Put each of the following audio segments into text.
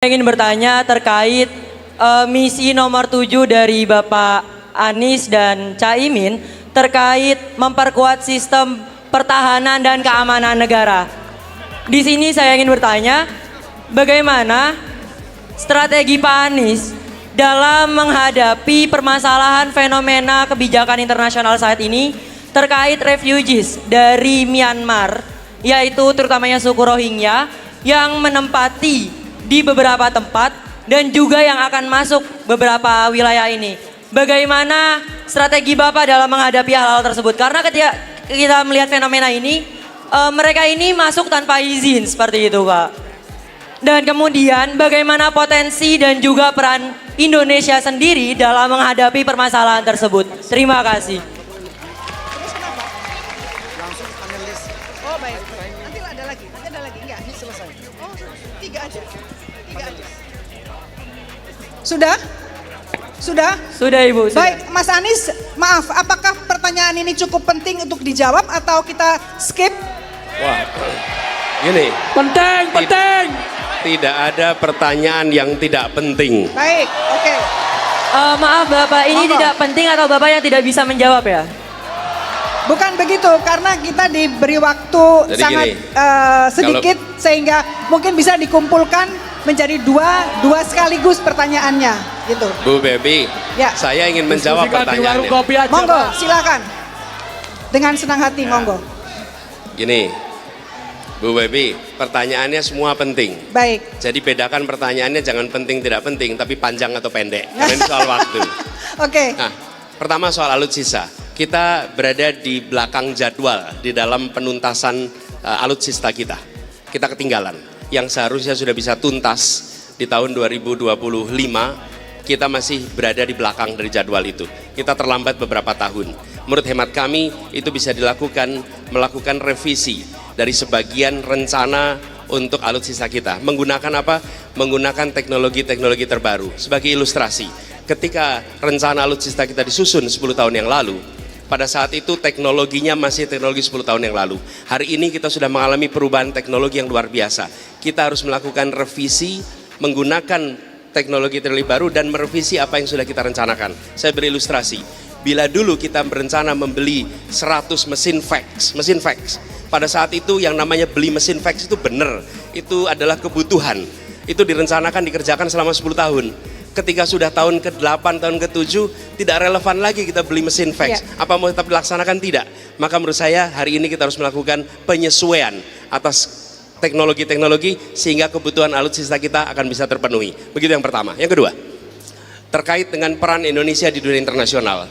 Ingin bertanya terkait misi nomor 7 dari Bapak Anies dan Caimin terkait memperkuat sistem pertahanan dan keamanan negara. Di sini saya ingin bertanya, bagaimana strategi Pak Anies dalam menghadapi permasalahan fenomena kebijakan internasional saat ini terkait refugees dari Myanmar, yaitu terutamanya suku Rohingya yang menempati di beberapa tempat dan juga yang akan masuk beberapa wilayah ini. Bagaimana strategi Bapak dalam menghadapi hal-hal tersebut? Karena ketika kita melihat fenomena ini, mereka ini masuk tanpa izin seperti itu, Pak. Dan kemudian bagaimana potensi dan juga peran Indonesia sendiri dalam menghadapi permasalahan tersebut? Terima kasih. Oh baik, nanti ada lagi, enggak? Ini selesai. Oh, tiga aja. Sudah? Sudah Ibu. Sudah. Baik, Mas Anies, maaf, apakah pertanyaan ini cukup penting untuk dijawab atau kita skip? Wah, gini. Penting. Tidak ada pertanyaan yang tidak penting. Baik, oke. Maaf Bapak, ini Monggo. tidak penting atau Bapak yang tidak bisa menjawab ya? Bukan begitu, karena kita diberi waktu Jadi sangat gini, sedikit sehingga mungkin bisa dikumpulkan menjadi dua sekaligus pertanyaannya, gitu. Bu Bebi, Ya. saya ingin menjawab pertanyaannya. Monggo, silakan. Dengan senang hati, monggo. Gini, Bu Bebi, pertanyaannya semua penting. Baik. Jadi bedakan pertanyaannya jangan penting tidak penting, tapi panjang atau pendek. Karena ini soal waktu. Oke. Nah, pertama soal alutsista. Kita berada di belakang jadwal di dalam penuntasan alutsista kita. Kita ketinggalan. Yang seharusnya sudah bisa tuntas di tahun 2025, kita masih berada di belakang dari jadwal itu. Kita terlambat beberapa tahun. Menurut hemat kami, itu bisa melakukan revisi dari sebagian rencana untuk alutsista kita. Menggunakan apa? Menggunakan teknologi-teknologi terbaru. Sebagai ilustrasi, ketika rencana alutsista kita disusun 10 tahun yang lalu, pada saat itu teknologinya masih teknologi 10 tahun yang lalu. Hari ini kita sudah mengalami perubahan teknologi yang luar biasa. Kita harus melakukan revisi, menggunakan teknologi baru dan merevisi apa yang sudah kita rencanakan. Saya berilustrasi, bila dulu kita berencana membeli 100 mesin fax. Pada saat itu yang namanya beli mesin fax itu benar, itu adalah kebutuhan. Itu direncanakan, dikerjakan selama 10 tahun. Ketika sudah tahun ke-8, tahun ke-7, tidak relevan lagi kita beli mesin fax. Ya. Apa mau tetap dilaksanakan? Tidak. Maka menurut saya hari ini kita harus melakukan penyesuaian atas teknologi-teknologi sehingga kebutuhan alutsista kita akan bisa terpenuhi. Begitu yang pertama. Yang kedua, terkait dengan peran Indonesia di dunia internasional.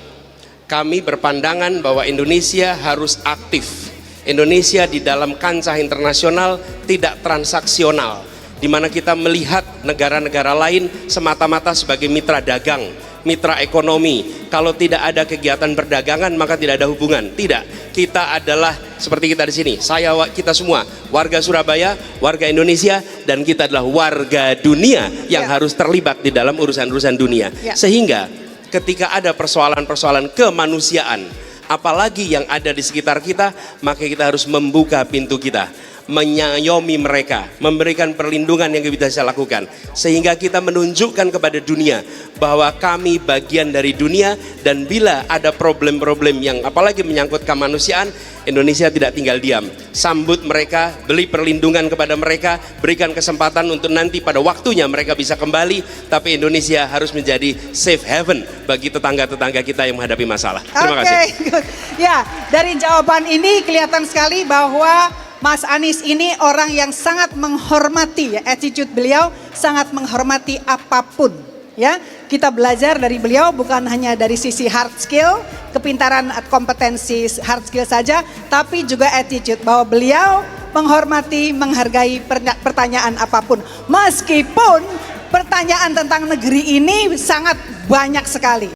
Kami berpandangan bahwa Indonesia harus aktif. Indonesia di dalam kancah internasional tidak transaksional, di mana kita melihat negara-negara lain semata-mata sebagai mitra dagang, mitra ekonomi. Kalau tidak ada kegiatan perdagangan maka tidak ada hubungan. Tidak, kita adalah seperti kita di sini. Kita semua warga Surabaya, warga Indonesia, dan kita adalah warga dunia yang harus terlibat di dalam urusan-urusan dunia. Sehingga ketika ada persoalan-persoalan kemanusiaan, apalagi yang ada di sekitar kita, maka kita harus membuka pintu kita, menyayomi mereka, memberikan perlindungan yang kita bisa lakukan, sehingga kita menunjukkan kepada dunia bahwa kami bagian dari dunia, dan bila ada problem-problem yang apalagi menyangkut kemanusiaan, Indonesia tidak tinggal diam. Sambut mereka, beri perlindungan kepada mereka, berikan kesempatan untuk nanti pada waktunya mereka bisa kembali, tapi Indonesia harus menjadi safe haven bagi tetangga-tetangga kita yang menghadapi masalah. Terima kasih. Ya, dari jawaban ini kelihatan sekali bahwa Mas Anies ini orang yang sangat menghormati, ya, attitude beliau sangat menghormati apapun, ya. Kita belajar dari beliau bukan hanya dari sisi hard skill, kepintaran, kompetensi hard skill saja, tapi juga attitude bahwa beliau menghormati, menghargai pertanyaan apapun. Meskipun pertanyaan tentang negeri ini sangat banyak sekali.